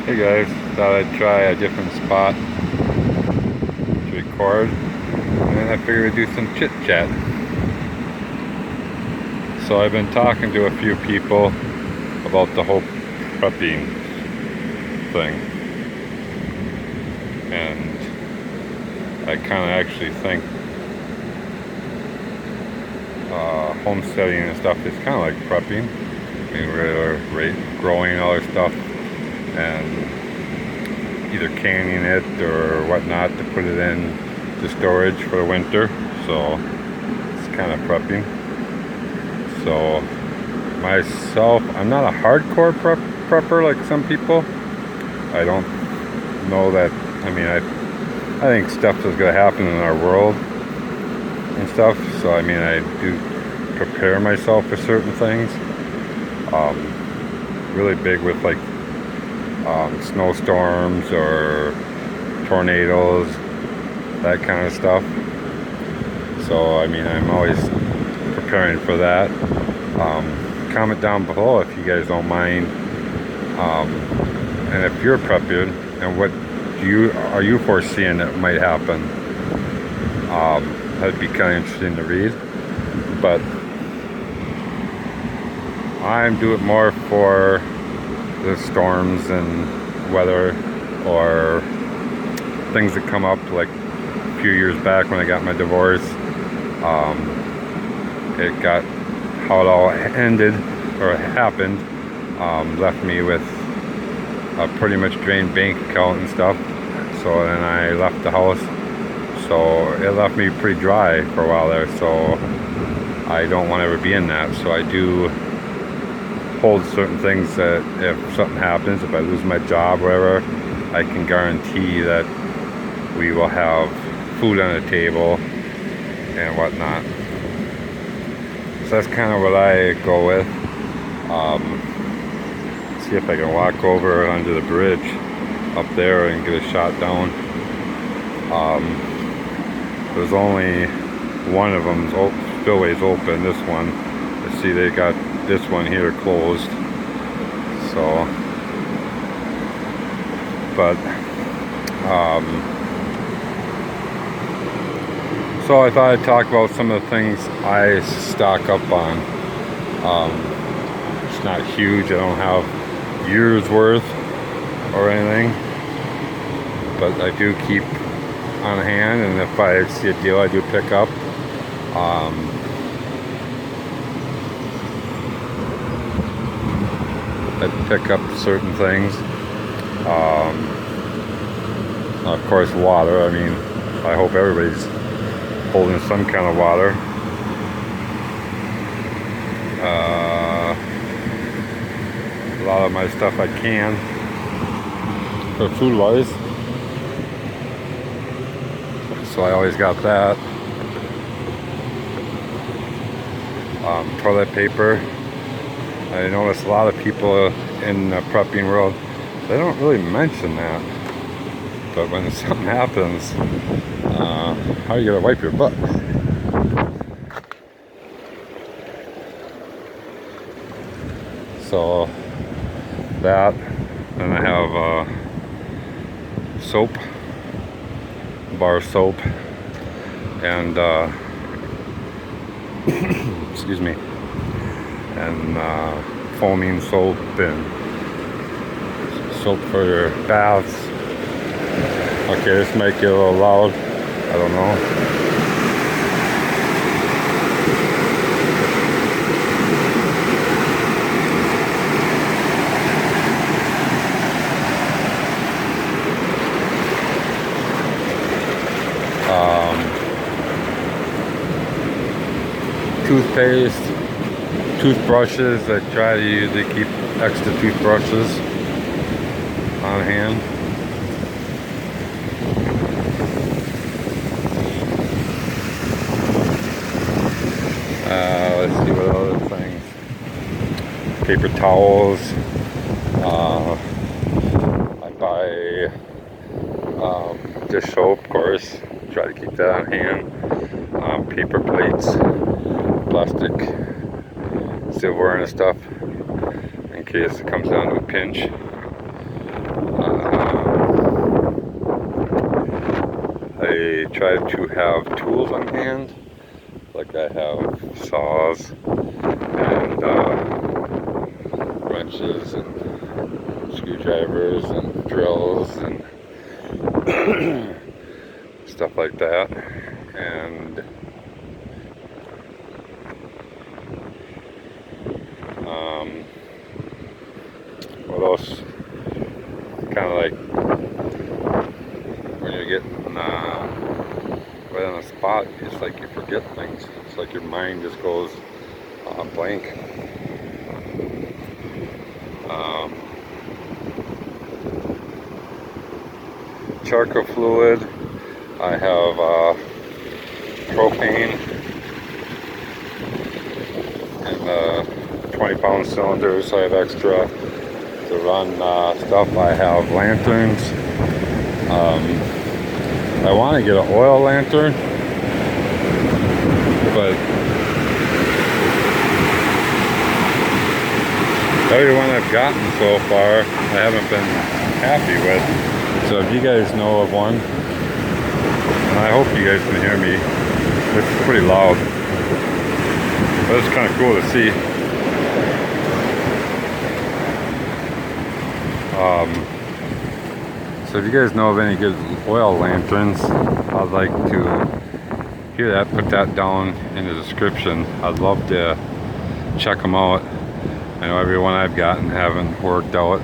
Hey guys, thought I'd try a different spot to record, and then I figured we'd do some chit chat. So I've been talking to a few people about the whole prepping thing, and I kind of actually think homesteading and stuff is kind of like prepping. I mean, we're growing all our stuff and either canning it or whatnot to put it in the storage for the winter. So it's kind of prepping. So myself, I'm not a hardcore prepper like some people. I don't know that. I mean, I think stuff is going to happen in our world and stuff. So I mean, I do prepare myself for certain things. Really big with like snowstorms or tornadoes, that kind of stuff. So I mean, I'm always preparing for that. Comment down below if you guys don't mind, and if you're prepping and what are you foreseeing that might happen. That'd be kind of interesting to read, but I'm doing it more for the storms and weather or things that come up. Like a few years back when I got my divorce, it got how it all ended or happened, left me with a pretty much drained bank account and stuff. So then I left the house, so it left me pretty dry for a while there. So I don't want to ever be in that. So I do hold certain things that if something happens, if I lose my job, whatever, I can guarantee that we will have food on the table and whatnot. So that's kind of what I go with. See if I can walk over under the bridge up there and get a shot down. There's only one of them spillways open. This one, let's see, they got this one here closed. So, but so I thought I'd talk about some of the things I stock up on. It's not huge. I don't have years worth or anything, but I do keep on hand, and if I see a deal, I do pick up. I pick up certain things. Of course, water. I mean, I hope everybody's holding some kind of water. A lot of my stuff I can for food wise, so I always got that. Toilet paper. I notice a lot of people in the prepping world, they don't really mention that, but when something happens, how are you gonna wipe your butt? So that, and I have soap, bar soap, and excuse me, and foaming soap and soap for your baths. Okay, this might get a little loud, I don't know. Toothpaste, toothbrushes. I try to usually keep extra toothbrushes on hand. Let's see what other things. Paper towels. I buy dish soap, of course. Try to keep that on hand. Paper plates, plastic, silverware and stuff, in case it comes down to a pinch. I try to have tools on hand. Like I have saws and wrenches and screwdrivers and drills and stuff like that. And what else? Kind of like when you're getting right on the spot, it's like you forget things. It's like your mind just goes blank. Charcoal fluid. I have propane and 20-pound cylinders. So I have extra to run stuff. I have lanterns. I want to get an oil lantern, but every one I've gotten so far I haven't been happy with. So if you guys know of one, and I hope you guys can hear me, it's pretty loud, but it's kind of cool to see. So if you guys know of any good oil lanterns, I'd like to hear that. Put that down in the description. I'd love to check them out. I know every one I've gotten haven't worked out.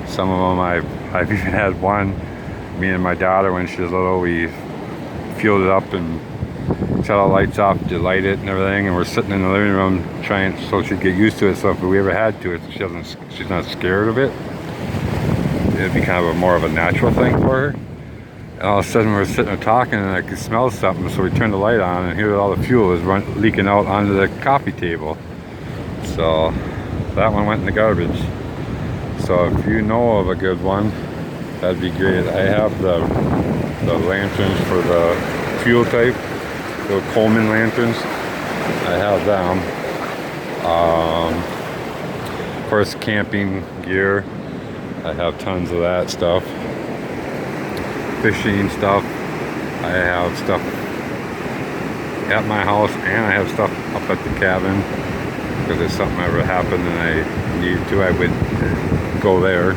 Some of them I've even had one. Me and my daughter, when she was little, we fueled it up and shut all the lights off to light it and everything, and we're sitting in the living room trying so she'd get used to it. So if we ever had to, she's not scared of it. It'd be kind of more of a natural thing for her. And all of a sudden we're sitting there talking and I could smell something, so we turned the light on and here all the fuel is leaking out onto the coffee table. So that one went in the garbage. So if you know of a good one, that'd be great. I have the lanterns for the fuel type, the Coleman lanterns. I have them. Of course, camping gear. I have tons of that stuff. Fishing stuff. I have stuff at my house and I have stuff up at the cabin. Because if something ever happened and I needed to, I would go there.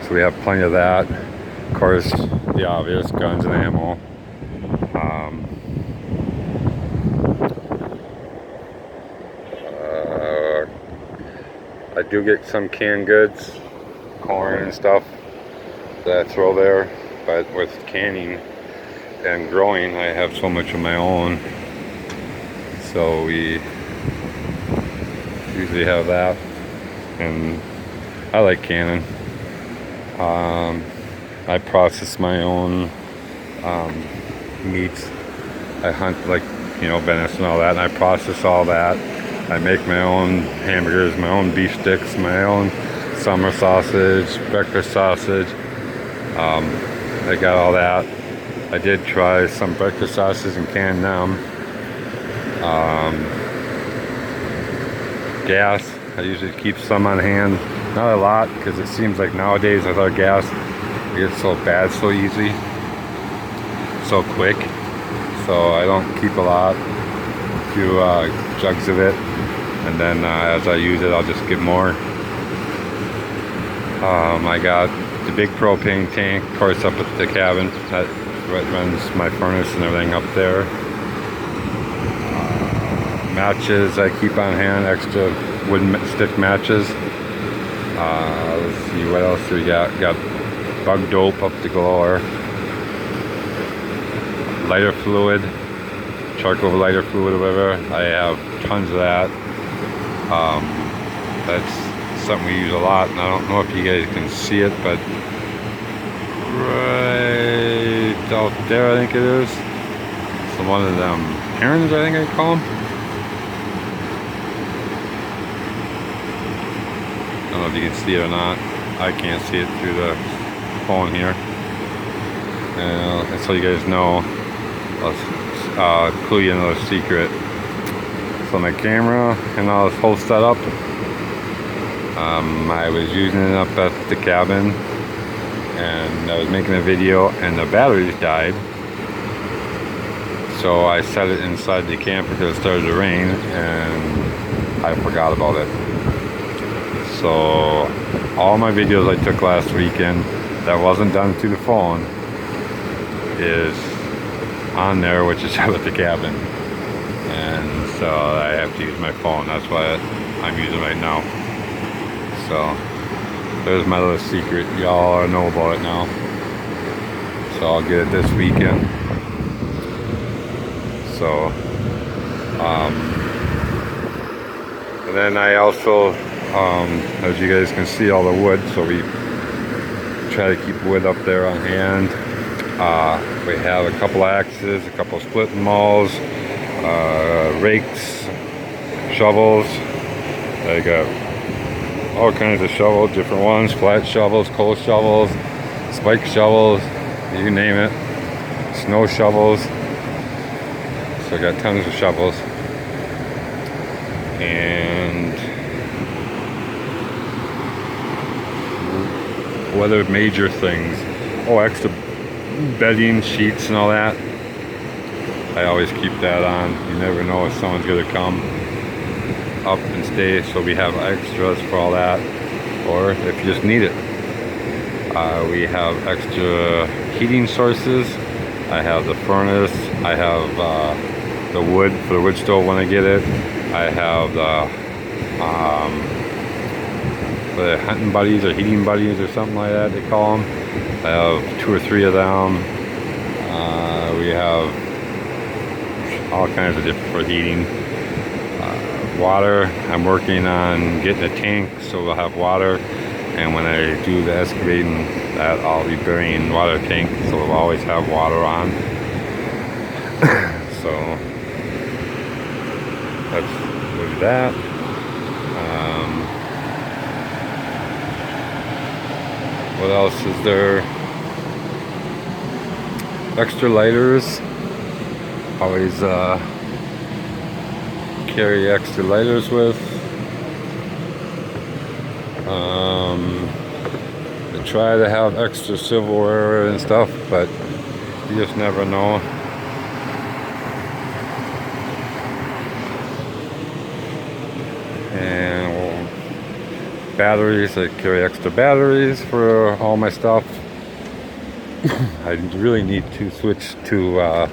So we have plenty of that. Of course, the obvious, guns and ammo. I do get some canned goods, corn and stuff that I throw there, but with canning and growing, I have so much of my own. So we usually have that, and I like canning. I process my own meats. I hunt, like, venison and all that, and I process all that. I make my own hamburgers, my own beef sticks, my own summer sausage, breakfast sausage. I got all that. I did try some breakfast sausage and canned them. Gas, I usually keep some on hand. Not a lot, because it seems like nowadays with our gas, it gets so bad so easy, so quick. So I don't keep a lot. A few jugs of it. And then as I use it, I'll just get more. I got the big propane tank, of course, up at the cabin. That runs my furnace and everything up there. Matches I keep on hand, extra wooden stick matches. Let's see, what else do we got? Got bug dope up to galore. Lighter fluid, charcoal lighter fluid or whatever. I have tons of that. That's something we use a lot, and I don't know if you guys can see it, but right out there, I think it is. So one of them herons, I think I call them. I don't know if you can see it or not. I can't see it through the phone here. And so you guys know, I'll clue you another secret. So my camera and all this whole setup, I was using it up at the cabin, and I was making a video and the batteries died. So I set it inside the camper because it started to rain and I forgot about it. So all my videos I took last weekend that wasn't done through the phone is on there, which is out at the cabin. And so I have to use my phone. That's what I'm using right now. So there's my little secret. Y'all know about it now. So I'll get it this weekend. So, and then I also, as you guys can see, all the wood. So we try to keep wood up there on hand. We have a couple axes, a couple splitting mauls, rakes, shovels. I got all kinds of shovels, different ones, flat shovels, coal shovels, spike shovels, you name it, snow shovels. So I got tons of shovels. And what other major things? Oh, extra bedding, sheets and all that. I always keep that on. You never know if someone's gonna come up and stay, so we have extras for all that, or if you just need it. We have extra heating sources. I have the furnace. I have the wood for the wood stove when I get it. I have the hunting buddies or heating buddies or something like that they call them. I have 2 or 3 of them. We have all kinds of different for heating. Water, I'm working on getting a tank so we'll have water, and when I do the excavating that I'll be burying water tank so we'll always have water on. So that's that. What else is there? Extra lighters. Always carry extra lighters with. I try to have extra silverware and stuff, but you just never know. And batteries, I carry extra batteries for all my stuff. I really need to switch to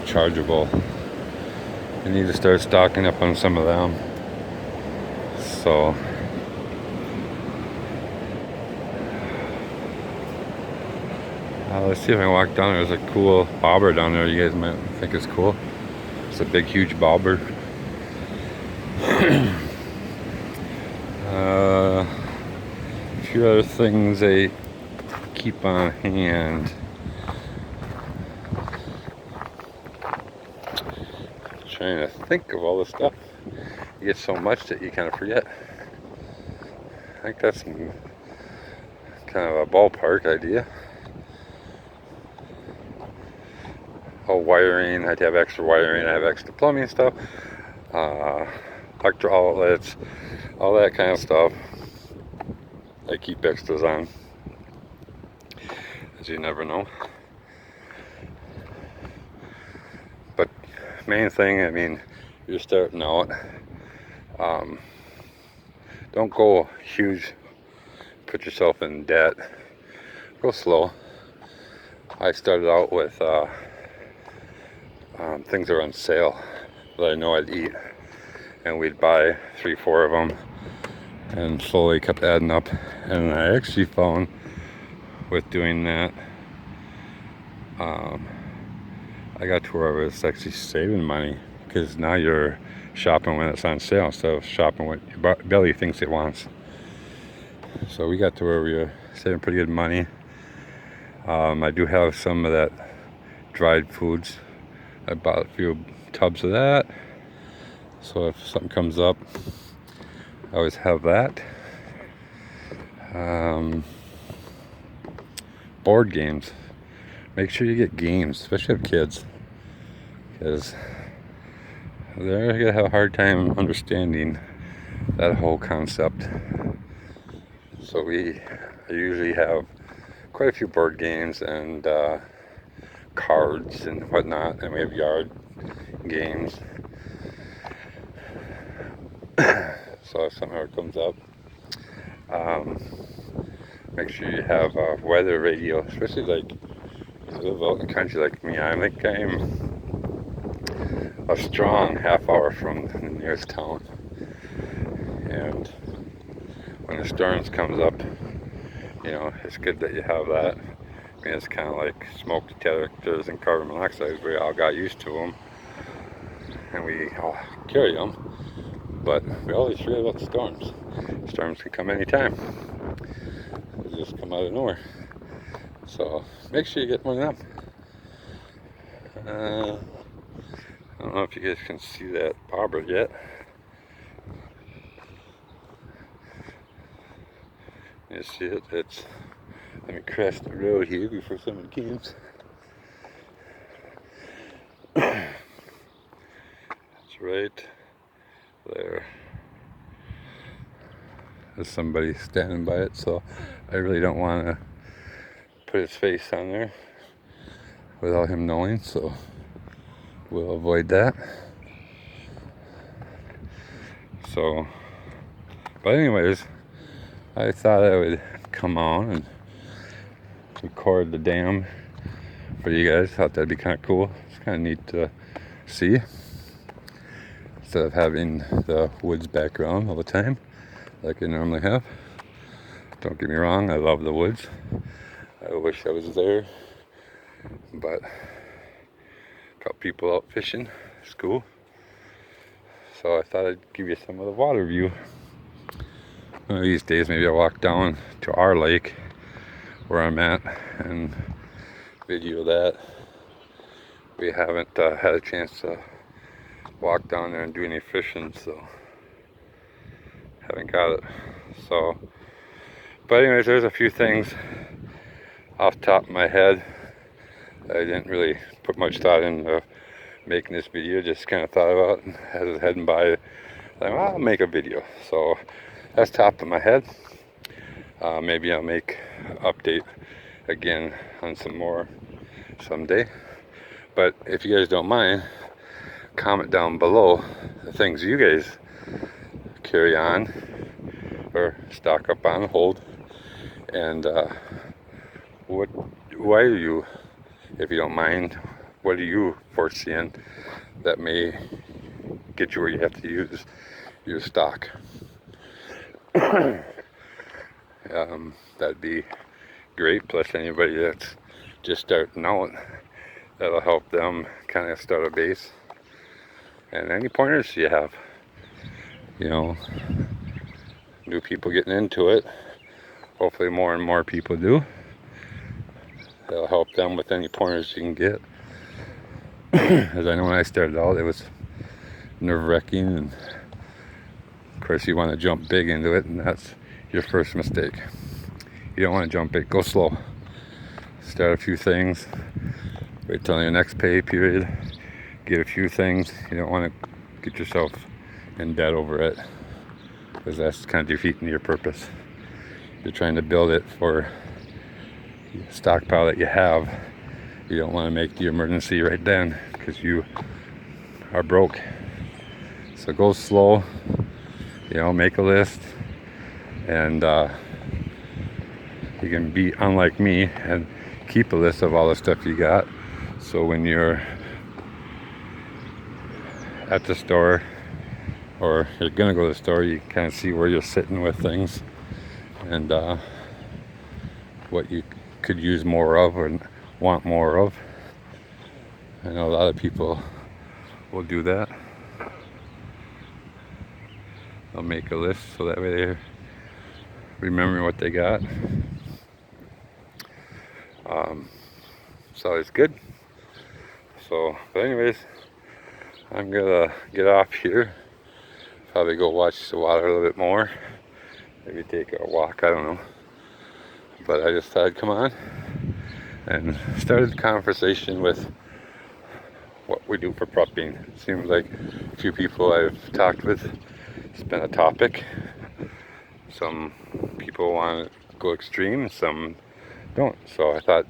chargeable. I need to start stocking up on some of them. So let's see if I can walk down there. There's a cool bobber down there. You guys might think it's cool. It's a big, huge bobber. A few other things I keep on hand. Trying to think of all this stuff. You get so much that you kind of forget. I think that's kind of a ballpark idea. Oh, wiring. I'd have extra wiring. I have extra plumbing stuff. Electrical outlets. All that kind of stuff. I keep extras on. As you never know. But main thing, I mean, you're starting out. Don't go huge. Put yourself in debt. Go slow. I started out with things that are on sale that I know I'd eat, and we'd buy 3-4 of them, and slowly kept adding up. And I actually found with doing that, I got to where I was actually saving money, because now you're shopping when it's on sale instead of shopping what your belly thinks it wants. So we got to where we were saving pretty good money. I do have some of that dried foods. I bought a few tubs of that, so if something comes up, I always have that. Board games. Make sure you get games, especially with kids, because they're gonna have a hard time understanding that whole concept. So I usually have quite a few board games and cards and whatnot, and we have yard games. So if something ever comes up, make sure you have a weather radio, especially like if you live out in the country like me. I'm a strong half hour from the nearest town, and when the storms comes up, you know, it's good that you have that. I mean, it's kind of like smoke detectors and carbon monoxide. We all got used to them, and we all carry them, but we always forget about the storms. Storms can come anytime. They just come out of nowhere. So make sure you get one of them. I don't know if you guys can see that bobber yet. You see it? Let me cross the road here before someone comes. It's right there. There's somebody standing by it, so I really don't want to put his face on there without him knowing, so we'll avoid that. So, but anyways, I thought I would come on and record the dam for you guys. Thought that'd be kind of cool. It's kind of neat to see instead of having the woods background all the time like I normally have. Don't get me wrong, I love the woods. I wish I was there, but got people out fishing. It's cool. So I thought I'd give you some of the water view. One of these days maybe I'll walk down to our lake where I'm at and video that. We haven't had a chance to walk down there and do any fishing, so haven't got it. So, but anyways, there's a few things off the top of my head. I didn't really put much thought into making this video, just kind of thought about it as I was heading by. Like, well, I'll make a video. So that's top of my head. Maybe I'll make an update again on some more someday. But if you guys don't mind, comment down below the things you guys carry on or stock up on, hold, and why do you, if you don't mind, what are you foreseeing that may get you where you have to use your stock? That'd be great. Plus anybody that's just starting out, that'll help them kind of start a base. And any pointers you have, you know, new people getting into it, hopefully more and more people do. That'll help them with any pointers you can get. As I know when I started out, it was nerve-wracking, and of course you want to jump big into it, and that's your first mistake. You don't want to jump big. Go slow. Start a few things. Wait till your next pay period. Get a few things. You don't want to get yourself in debt over it, because that's kind of defeating your purpose. You're trying to build it for the stockpile that you have. You don't want to make the emergency right then, because you are broke. So go slow. You know, make a list, and you can be unlike me and keep a list of all the stuff you got. So when you're at the store, or you're gonna go to the store, you kind of see where you're sitting with things, and what you could use more of or want more of. I know a lot of people will do that. They'll make a list so that way they remember what they got. It's always good. So, but anyways, I'm gonna get off here. Probably go watch the water a little bit more. Maybe take a walk, I don't know. But I just thought I'd come on and started the conversation with what we do for prepping. It seems like a few people I've talked with, it's been a topic. Some people want to go extreme and some don't. So I thought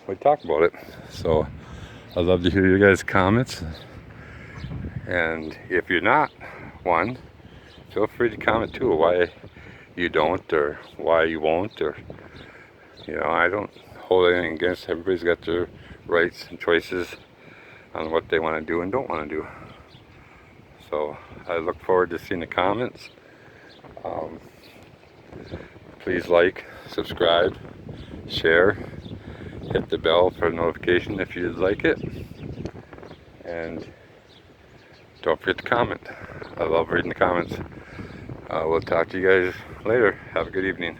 we'd talk about it. So I'd love to hear your guys' comments. And if you're not one, feel free to comment too why you don't or why you won't, or I don't hold anything against. Everybody's got their rights and choices on what they want to do and don't want to do. So I look forward to seeing the comments. Please like, subscribe, share, hit the bell for a notification if you'd like it, and don't forget to comment. I love reading the comments. We'll talk to you guys later. Have a good evening.